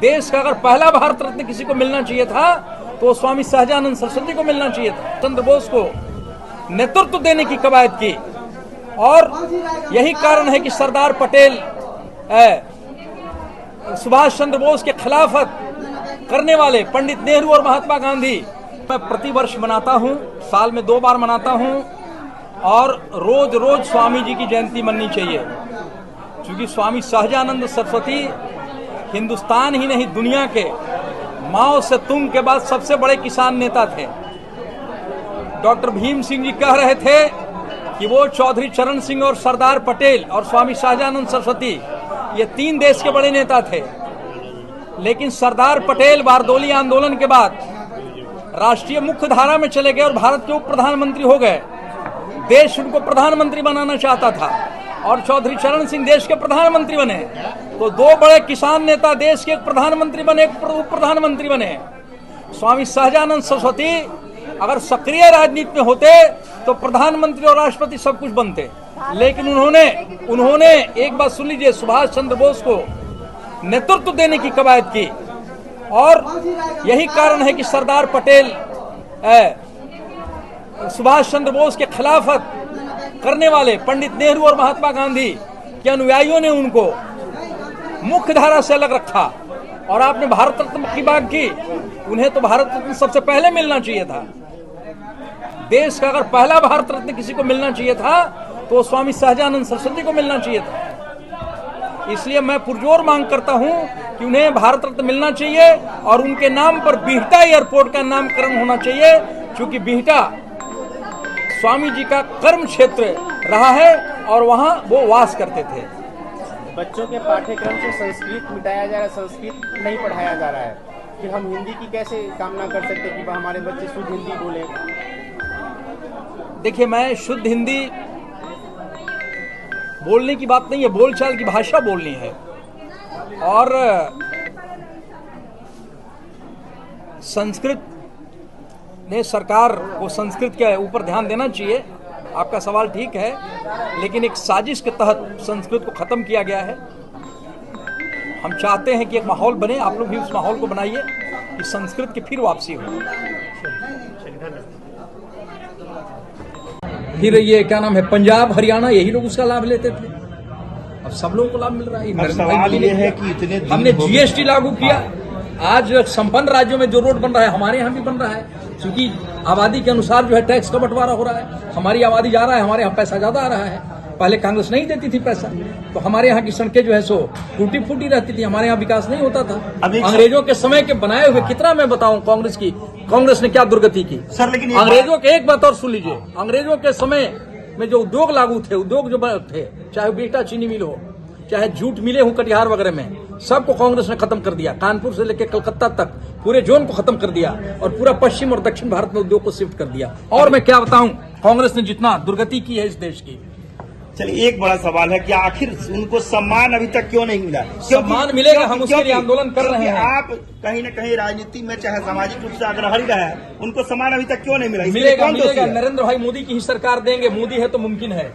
देश का अगर पहला भारत रत्न किसी को मिलना चाहिए था तो स्वामी सहजानंद सरस्वती को मिलना चाहिए था। चंद्र बोस को नेतृत्व देने की कवायद की और यही कारण है कि सरदार पटेल सुभाष चंद्र बोस के खिलाफत करने वाले पंडित नेहरू और महात्मा गांधी मैं प्रतिवर्ष मनाता हूं, साल में 2 बार मनाता हूं और रोज रोज स्वामी जी की जयंती मननी चाहिए, क्योंकि स्वामी सहजानंद सरस्वती हिंदुस्तान ही नहीं दुनिया के माओ से तुंग के बाद सबसे बड़े किसान नेता थे। डॉक्टर भीम सिंह जी कह रहे थे कि वो चौधरी चरण सिंह और सरदार पटेल और स्वामी सहजानंद सरस्वती ये 3 देश के बड़े नेता थे, लेकिन सरदार पटेल बारदोली आंदोलन के बाद राष्ट्रीय मुख्य धारा में चले गए और भारत के उप प्रधानमंत्री हो गए। देश उनको प्रधानमंत्री बनाना चाहता था और चौधरी चरण सिंह देश के प्रधानमंत्री बने, तो 2 बड़े किसान नेता देश के प्रधानमंत्री बने, उप प्रधानमंत्री बने। स्वामी सहजानंद सरस्वती अगर सक्रिय राजनीति में होते तो प्रधानमंत्री और राष्ट्रपति सब कुछ बनते, लेकिन उन्होंने एक बात सुन लीजिए, सुभाष चंद्र बोस को नेतृत्व देने की कवायद की और यही कारण है कि सरदार पटेल सुभाष चंद्र बोस के खिलाफत करने वाले पंडित नेहरू और महात्मा गांधी के अनुयायियों ने उनको मुख्य धारा से अलग रखा। और आपने भारत रत्न की बात की, उन्हें तो भारत रत्न सबसे पहले मिलना चाहिए था। देश का अगर पहला भारत रत्न किसी को मिलना चाहिए था तो स्वामी सहजानंद सरस्वती को मिलना चाहिए था। इसलिए मैं पुरजोर मांग करता हूं कि उन्हें भारत रत्न मिलना चाहिए और उनके नाम पर बिहटा एयरपोर्ट का नामकरण होना चाहिए, क्योंकि बिहटा स्वामी जी का कर्म क्षेत्र रहा है और वहां वो वास करते थे। बच्चों के पाठ्यक्रम से संस्कृत मिटाया जा रहा है, संस्कृत नहीं पढ़ाया जा रहा है, फिर हम हिंदी की कैसे कामना कर सकते हैं कि हमारे बच्चे शुद्ध हिंदी बोले? देखिए, मैं शुद्ध हिंदी बोलने की बात नहीं है, बोलचाल की भाषा बोलनी है और संस्कृत ने सरकार को संस्कृत के ऊपर ध्यान देना चाहिए। आपका सवाल ठीक है, लेकिन एक साजिश के तहत संस्कृत को खत्म किया गया है। हम चाहते हैं कि एक माहौल बने, आप लोग भी उस माहौल को बनाइए कि संस्कृत की फिर वापसी हो। फिर ये क्या नाम है, पंजाब हरियाणा, यही लोग उसका लाभ लेते थे, अब सब लोगों को लाभ मिल रहा है। सवाल ये है कि इतने हमने जीएसटी लागू किया, आज संपन्न राज्यों में जो रोड बन रहा है हमारे यहाँ भी बन रहा है, क्योंकि आबादी के अनुसार जो है टैक्स का बंटवारा हो रहा है। हमारी आबादी जा रहा है, हमारे यहाँ पैसा ज्यादा आ रहा है। पहले कांग्रेस नहीं देती थी पैसा, तो हमारे यहाँ की सड़कें जो है सो टूटी फूटी रहती थी, हमारे यहाँ विकास नहीं होता था। अंग्रेजों के समय के बनाए हुए कितना मैं बताऊं कांग्रेस ने क्या दुर्गति की। सर, लेकिन अंग्रेजों के एक बात और सुन लीजिए, अंग्रेजों के समय में जो उद्योग लागू थे, उद्योग जो थे, चाहे बेटा चीनी मिल हो, चाहे जूट मिले हो कटिहार वगैरह में, सबको कांग्रेस ने खत्म कर दिया। कानपुर से लेकर कलकत्ता तक पूरे जोन को खत्म कर दिया और पूरा पश्चिम और दक्षिण भारत में उद्योग को शिफ्ट कर दिया। और मैं क्या बताऊं, कांग्रेस ने जितना दुर्गति की है इस देश की। चलिए, एक बड़ा सवाल है कि आखिर उनको सम्मान अभी तक क्यों नहीं मिला? सम्मान मिलेगा, हम उसके लिए आंदोलन कर रहे हैं। आप कहीं न कहीं राजनीति में चाहे सामाजिक रूप से अग्रणी रहा है, उनको सम्मान अभी तक क्यों नहीं मिला? मिलेगा, नरेंद्र भाई मोदी की ही सरकार देंगे, मोदी है तो मुमकिन है।